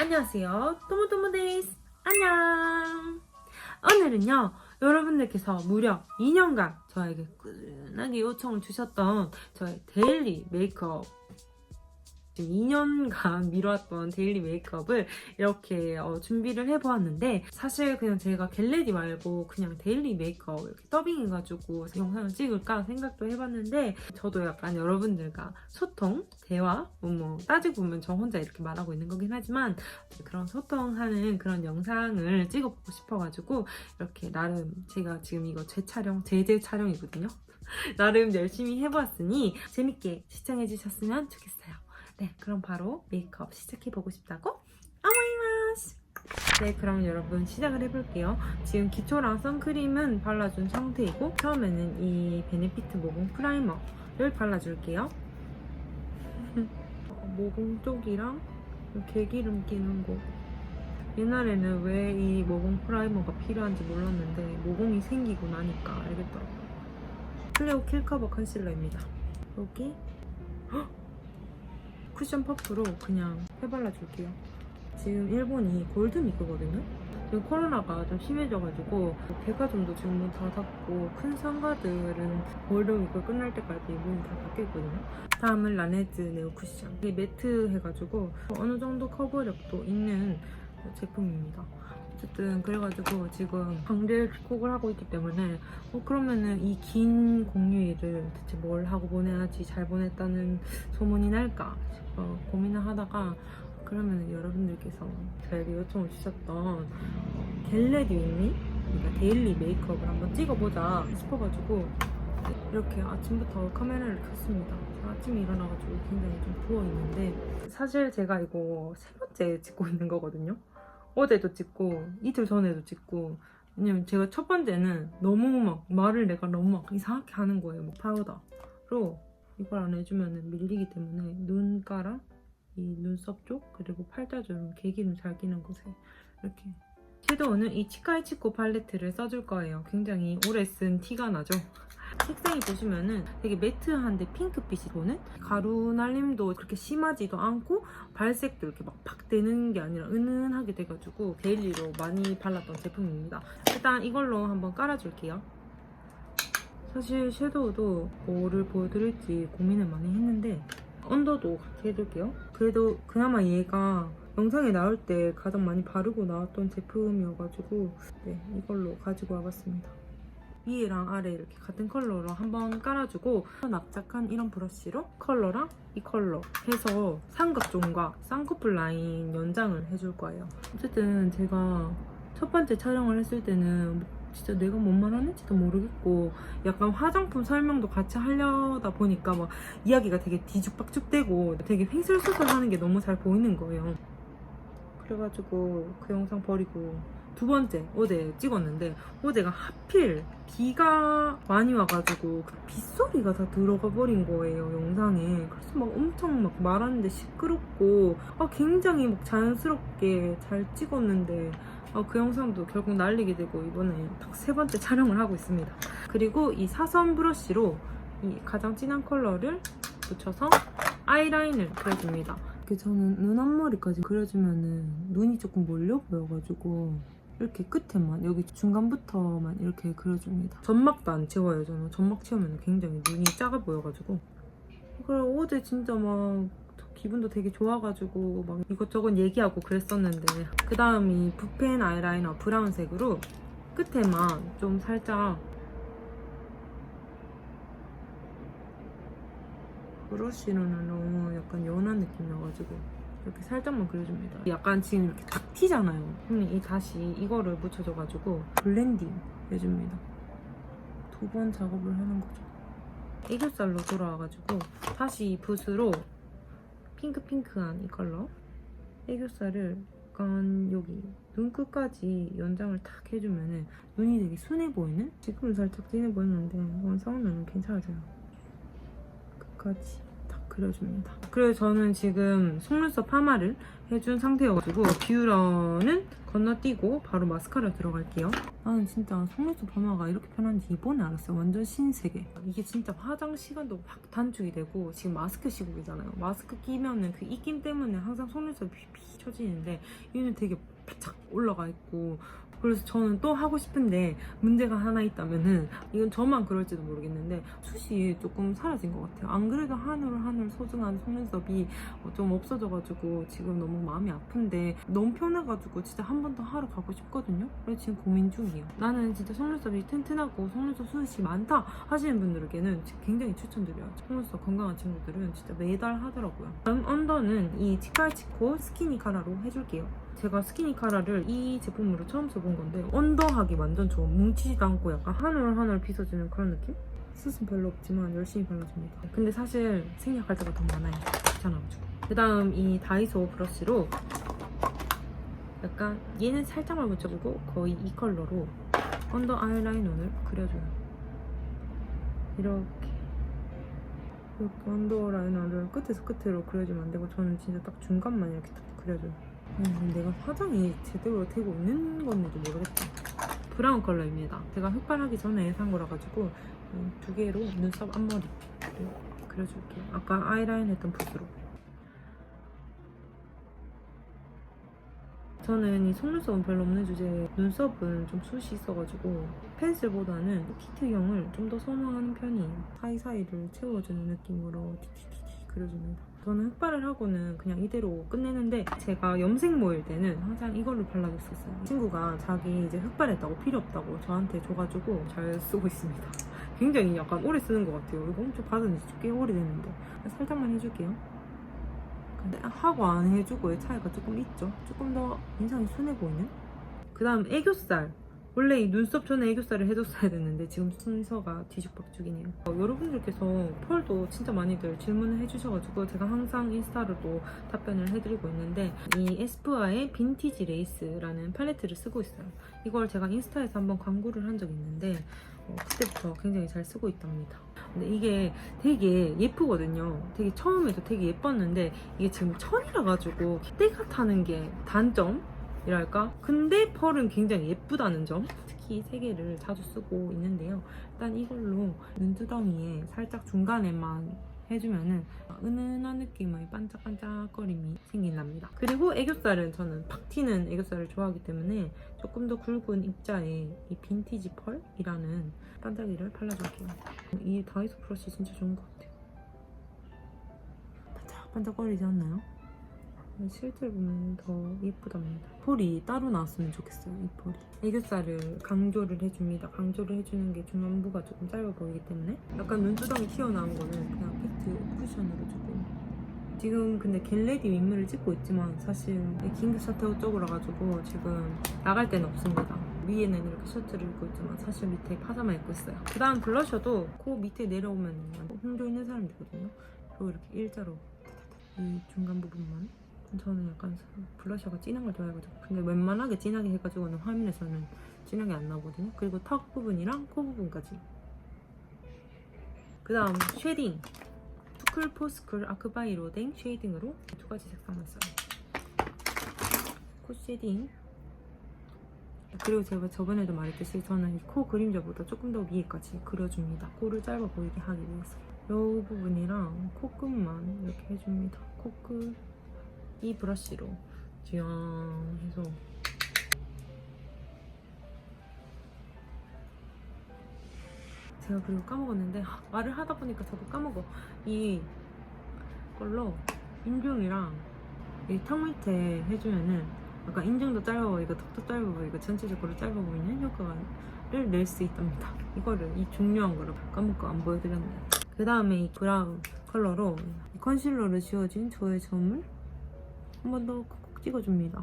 안녕하세요, 또모또모데이스. 안녕. 오늘은요, 여러분들께서 무려 2년간 저에게 꾸준하게 요청을 주셨던 저의 데일리 메이크업, 지금 2년간 미뤄왔던 데일리 메이크업을 이렇게 준비를 해보았는데, 사실 그냥 제가 겟레디 말고 그냥 데일리 메이크업 이렇게 더빙해가지고 영상을 찍을까 생각도 해봤는데, 저도 약간 여러분들과 소통, 대화, 따지고 보면 저 혼자 이렇게 말하고 있는 거긴 하지만 그런 소통하는 그런 영상을 찍어보고 싶어가지고 이렇게 나름 제가 지금 이거 제재 촬영이거든요. 나름 열심히 해보았으니 재밌게 시청해주셨으면 좋겠어요. 네, 그럼 바로 메이크업 시작해보고 싶다고? 오마이마스! 네, 그럼 여러분 시작을 해볼게요. 지금 기초랑 선크림은 발라준 상태이고 처음에는 이 베네피트 모공 프라이머를 발라줄게요. 모공 쪽이랑 개기름 끼는 곳. 옛날에는 왜 이 모공 프라이머가 필요한지 몰랐는데 모공이 생기고 나니까 알겠더라고요. 클레오 킬커버 컨실러입니다. 여기 쿠션 퍼프로 그냥 해발라줄게요. 지금 일본이 골드미크거든요. 지금 코로나가 좀 심해져가지고 백화점도 지금 문 다 닫고 큰 상가들은 골드미크 끝날 때까지 문이 다 닫겠거든요. 다음은 라네즈 네오 쿠션. 이게 매트 해가지고 어느 정도 커버력도 있는 제품입니다. 어쨌든 그래가지고 지금 강제帰国을 하고 있기 때문에 그러면은 이 긴 공휴일을 대체 뭘 하고 보내야지 잘 보냈다는 소문이 날까 싶어 고민을 하다가, 그러면은 여러분들께서 저에게 요청을 주셨던 겟레디 윈미, 그러니까 데일리 메이크업을 한번 찍어보자 싶어가지고 이렇게 아침부터 카메라를 켰습니다. 아침에 일어나가지고 굉장히 좀 부어있는데, 사실 제가 이거 3번째 찍고 있는 거거든요. 어제도 찍고 이틀 전에도 찍고. 왜냐면 제가 첫 번째는 너무 말을 내가 너무 이상하게 하는 거예요. 파우더로 이걸 안 해주면 밀리기 때문에 눈가랑 이 눈썹 쪽 그리고 팔자주름 개기름 잘 끼는 곳에 이렇게. 섀도우는 이 치카이치코 팔레트를 써줄 거예요. 굉장히 오래 쓴 티가 나죠? 색상이 보시면은 되게 매트한데 핑크빛이 도는, 가루 날림도 그렇게 심하지도 않고 발색도 이렇게 막 팍 되는 게 아니라 은은하게 돼가지고 데일리로 많이 발랐던 제품입니다. 일단 이걸로 한번 깔아줄게요. 사실 섀도우도 뭐를 보여드릴지 고민을 많이 했는데 언더도 같이 해줄게요. 그래도 그나마 얘가 영상에 나올 때 가장 많이 바르고 나왔던 제품이어가지고 네, 이걸로 가지고 와봤습니다. 위에랑 아래 이렇게 같은 컬러로 한번 깔아주고, 납작한 이런 브러쉬로 컬러랑 이 컬러 해서 삼각존과 쌍꺼풀 라인 연장을 해줄 거예요. 어쨌든 제가 첫 번째 촬영을 했을 때는 진짜 내가 뭔 말 하는지도 모르겠고 약간 화장품 설명도 같이 하려다 보니까 막 이야기가 되게 뒤죽박죽되고 되게 횡설수설하는 게 너무 잘 보이는 거예요. 그래가지고 그 영상 버리고 두 번째 어제 찍었는데, 어제가 하필 비가 많이 와가지고 그 빗소리가 다 들어가 버린 거예요, 영상에. 그래서 막 엄청 막 말하는데 시끄럽고 굉장히 막 자연스럽게 잘 찍었는데 그 영상도 결국 날리게 되고 이번에 딱 세 번째 촬영을 하고 있습니다. 그리고 이 사선 브러쉬로 이 가장 진한 컬러를 붙여서 아이라인을 그려줍니다. 저는 눈 앞머리까지 그려주면은 눈이 조금 몰려 보여가지고 이렇게 끝에만, 여기 중간부터만 이렇게 그려줍니다. 점막도 안 채워요. 저는 점막 채우면 굉장히 눈이 작아 보여가지고. 그래 어제 진짜 막 기분도 되게 좋아가지고 막 이것저것 얘기하고 그랬었는데, 그 다음이 붓펜 아이라이너 브라운색으로 끝에만 좀 살짝 브러쉬로는 너무 약간 연한 느낌이어가지고 이렇게 살짝만 그려줍니다. 약간 지금 이렇게 탁 튀잖아요. 그럼 다시 이거를 묻혀줘가지고 블렌딩 해줍니다. 두 번 작업을 하는 거죠. 애교살로 돌아와가지고 다시 붓으로 핑크핑크한 이 컬러 애교살을 약간 여기 눈끝까지 연장을 탁 해주면은 눈이 되게 순해 보이는? 지금은 살짝 진해 보이는데 완성하면 괜찮아져요. 끝까지 탁 그려줍니다. 그래서 저는 지금 속눈썹 파마를 해준 상태여가지고 뷰러는 건너뛰고 바로 마스카라 들어갈게요. 나는 진짜 속눈썹 파마가 이렇게 편한지 이번에 알았어요. 완전 신세계. 이게 진짜 화장 시간도 확 단축이 되고, 지금 마스크 시국이잖아요. 마스크 끼면은 그 입김 때문에 항상 속눈썹이 피 쳐지는데 얘는 되게 바짝 올라가 있고, 그래서 저는 또 하고 싶은데 문제가 하나 있다면은, 이건 저만 그럴지도 모르겠는데 숱이 조금 사라진 것 같아요. 안 그래도 한올 소중한 속눈썹이 좀 없어져가지고 지금 너무 마음이 아픈데, 너무 편해가지고 진짜 한 번 더 하러 가고 싶거든요. 그래서 지금 고민 중이에요. 나는 진짜 속눈썹이 튼튼하고 속눈썹 숱이 많다 하시는 분들에게는 굉장히 추천드려요. 속눈썹 건강한 친구들은 진짜 매달 하더라고요. 다음 언더는 이 치카치코 스키니 카라로 해줄게요. 제가 스키니 카라를 이 제품으로 처음 써본 건데 언더하기 완전 좋은, 뭉치지도 않고 약간 한 올 빗어주는 그런 느낌? 숱은 별로 없지만 열심히 발라줍니다. 근데 사실 생략할 때가 더 많아요. 귀찮아가지고. 그 다음 이 다이소 브러쉬로 약간 얘는 살짝만 묻혀주고 거의 이 컬러로 언더 아이라인을 그려줘요. 이렇게 언더 라이너를 끝에서 끝으로 그려주면 안 되고, 저는 진짜 딱 중간만 이렇게 딱 그려줘요. 내가 화장이 제대로 되고 있는 건지도 모르겠다. 브라운 컬러입니다. 제가 흑발하기 전에 산 거라가지고 이 두 개로 눈썹 앞머리를 그려줄게요. 아까 아이라인 했던 붓으로. 저는 이 속눈썹은 별로 없는 주제에 눈썹은 좀 숱이 있어가지고 펜슬보다는 틴트형을 좀 더 선호하는 편이에요. 사이사이를 채워주는 느낌으로 티티티티 그려줍니다. 저는 흑발을 하고는 그냥 이대로 끝내는데, 제가 염색 모일 때는 항상 이걸로 발라줬었어요. 친구가 자기 이제 흑발했다고 필요 없다고 저한테 줘가지고 잘 쓰고 있습니다. 굉장히 약간 오래 쓰는 것 같아요. 이거 엄청 받은 지 꽤 오래됐는데. 살짝만 해줄게요. 근데 하고 안 해주고의 차이가 조금 있죠. 조금 더 인상이 순해 보이는? 그 다음 애교살. 원래 이 눈썹 전에 애교살을 해줬어야 됐는데 지금 순서가 뒤죽박죽이네요. 여러분들께서 펄도 진짜 많이들 질문을 해주셔가지고 제가 항상 인스타로도 답변을 해드리고 있는데, 이 에스쁘아의 빈티지 레이스라는 팔레트를 쓰고 있어요. 이걸 제가 인스타에서 한번 광고를 한 적이 있는데 그때부터 굉장히 잘 쓰고 있답니다. 근데 이게 되게 예쁘거든요. 되게 처음에도 되게 예뻤는데 이게 지금 천이라 가지고 때가 타는 게 단점이랄까? 근데 펄은 굉장히 예쁘다는 점, 특히 세 개를 자주 쓰고 있는데요. 일단 이걸로 눈두덩이에 살짝 중간에만 해주면은 은은한 느낌의 반짝반짝거림이 생긴답니다. 그리고 애교살은 저는 팍 튀는 애교살을 좋아하기 때문에 조금 더 굵은 입자에 이 빈티지 펄이라는 반짝이를 발라줄게요. 이 다이소 브러쉬 진짜 좋은 것 같아요. 반짝반짝거리지 않나요? 실제로 보면 더 예쁘답니다. 펄이 따로 나왔으면 좋겠어요. 이 펄이. 애교살을 강조를 해줍니다. 강조를 해주는 게 중안부가 조금 짧아 보이기 때문에 약간 눈두덩이 튀어나온 거는 그냥 팩트 쿠션으로 조금. 지금 근데 겟레디 윗물을 찍고 있지만 사실 긴급 사태 어쩌고라 가지고 지금 나갈 데는 없습니다. 위에는 이렇게 셔츠를 입고 있지만 사실 밑에 파자마 입고 있어요. 그 다음 블러셔도 코 밑에 내려오면 홍조 있는 사람들이거든요. 그리고 이렇게 일자로 이 중간 부분만. 저는 약간 블러셔가 진한 걸 좋아해가지고, 근데 웬만하게 진하게 해가지고는 화면에서는 진하게 안 나오거든요. 그리고 턱 부분이랑 코 부분까지. 그 다음 쉐딩. 투클포스쿨 아크바이로 된 쉐이딩으로 두 가지 색상을 써요. 코 쉐딩. 그리고 제가 저번에도 말했듯이 저는 이 코 그림자보다 조금 더 위에까지 그려줍니다. 코를 짧아 보이게 하기 위해서. 이 부분이랑 코끝만 이렇게 해줍니다. 코끝. 이 브러쉬로 쥐양 해서 제가 그리고 까먹었는데, 말을 하다 보니까 자꾸 까먹어. 이 걸로 인중이랑 이 턱 밑에 해주면은 약간 인중도 짧아 보이고 턱도 짧아 보이고 전체적으로 짧아 보이는 효과를 낼 수 있답니다. 이거를, 이 중요한 거를 까먹고 안 보여드렸네요. 그 다음에 이 브라운 컬러로 이 컨실러를 지워진 저의 점을 한 번 더 콕콕 찍어줍니다.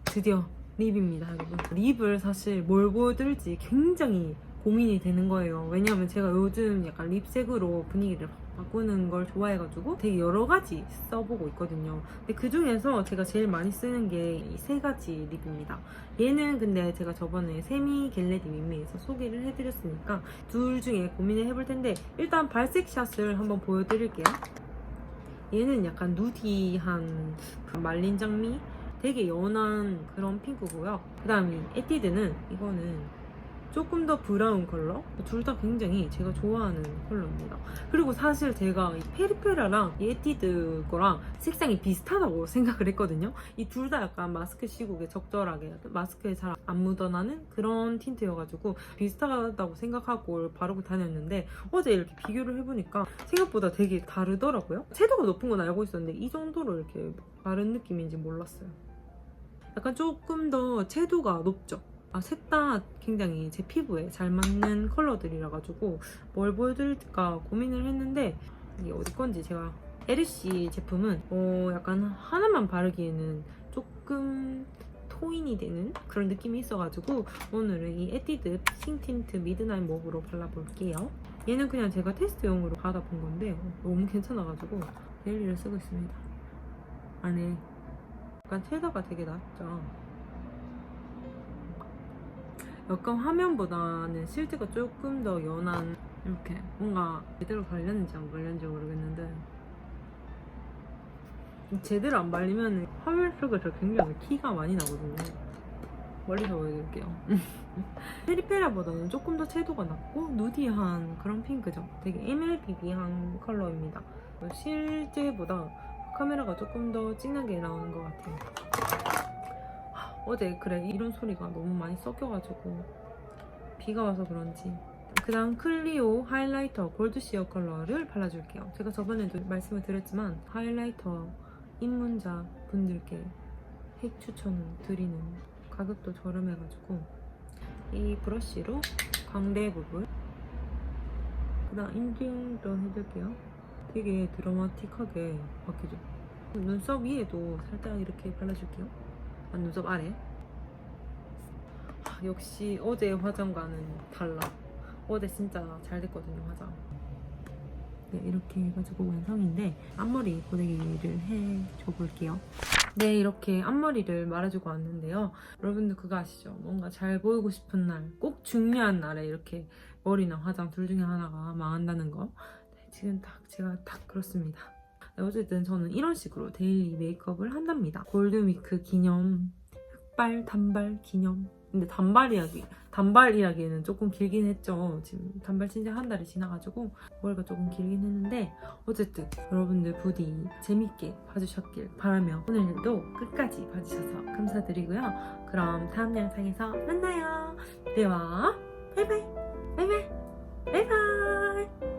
드디어 립입니다, 여러분. 립을 사실 뭘 보여드릴지 굉장히 고민이 되는 거예요. 왜냐하면 제가 요즘 약간 립색으로 분위기를 바꾸는 걸 좋아해가지고 되게 여러 가지 써보고 있거든요. 근데 그 중에서 제가 제일 많이 쓰는 게 이 세 가지 립입니다. 얘는 근데 제가 저번에 세미 겟레디 윈미에서 소개를 해드렸으니까 둘 중에 고민을 해볼 텐데, 일단 발색샷을 한번 보여드릴게요. 얘는 약간 누디한 그 말린 장미, 되게 연한 그런 핑크고요. 그 다음에 에뛰드는 이거는 조금 더 브라운 컬러. 둘 다 굉장히 제가 좋아하는 컬러입니다. 그리고 사실 제가 이 페리페라랑 이 에뛰드 거랑 색상이 비슷하다고 생각을 했거든요. 이 둘 다 약간 마스크 시국에 적절하게 마스크에 잘 안 묻어나는 그런 틴트여가지고 비슷하다고 생각하고 바르고 다녔는데 어제 이렇게 비교를 해보니까 생각보다 되게 다르더라고요. 채도가 높은 건 알고 있었는데 이 정도로 이렇게 바른 느낌인지 몰랐어요. 약간 조금 더 채도가 높죠. 셋 다 굉장히 제 피부에 잘 맞는 컬러들이라 가지고 뭘 보여드릴까 고민을 했는데, 이게 어디 건지 제가 에르시 제품은 약간 하나만 바르기에는 조금 토인이 되는 그런 느낌이 있어가지고 오늘은 이 에뛰드 핑 틴트 미드나잇 몹으로 발라볼게요. 얘는 그냥 제가 테스트용으로 받아본 건데 너무 괜찮아가지고 데일리를 쓰고 있습니다. 안에 약간 섀도가 되게 낮죠. 약간 화면보다는 실제가 조금 더 연한, 이렇게 뭔가 제대로 발렸는지 안 발렸는지 모르겠는데 제대로 안 발리면 화면 속에서 굉장히 티가 많이 나거든요. 멀리서 보여드릴게요. 페리페라보다는 조금 더 채도가 낮고 누디한 그런 핑크죠. 되게 MLBB한 컬러입니다. 실제보다 카메라가 조금 더 진하게 나오는 것 같아요. 어제 그래 이런 소리가 너무 많이 섞여가지고 비가 와서 그런지. 그 다음 클리오 하이라이터 골드 시어 컬러를 발라줄게요. 제가 저번에도 말씀을 드렸지만 하이라이터 입문자 분들께 핵 추천을 드리는, 가격도 저렴해가지고 이 브러쉬로 광대 부분, 그 다음 인중도 해줄게요. 되게 드라마틱하게 바뀌죠. 눈썹 위에도 살짝 이렇게 발라줄게요. 눈썹 아래. 역시 어제 화장과는 달라. 어제 진짜 잘 됐거든요, 화장. 네, 이렇게 해가지고 완성인데 앞머리 고데기를 해줘 볼게요. 네, 이렇게 앞머리를 말아주고 왔는데요. 여러분들 그거 아시죠? 뭔가 잘 보이고 싶은 날, 꼭 중요한 날에 이렇게 머리나 화장 둘 중에 하나가 망한다는 거. 네, 지금 제가 딱 그렇습니다. 네, 어쨌든 저는 이런 식으로 데일리 메이크업을 한답니다. 골드위크 기념, 흑발, 단발 기념. 근데 단발이라기에는 조금 길긴 했죠. 지금 단발 진짜 한 달이 지나가지고 머리가 조금 길긴 했는데, 어쨌든 여러분들 부디 재밌게 봐주셨길 바라며 오늘도 끝까지 봐주셔서 감사드리고요. 그럼 다음 영상에서 만나요. 네, 와 바이바이 바이바이 바이바이.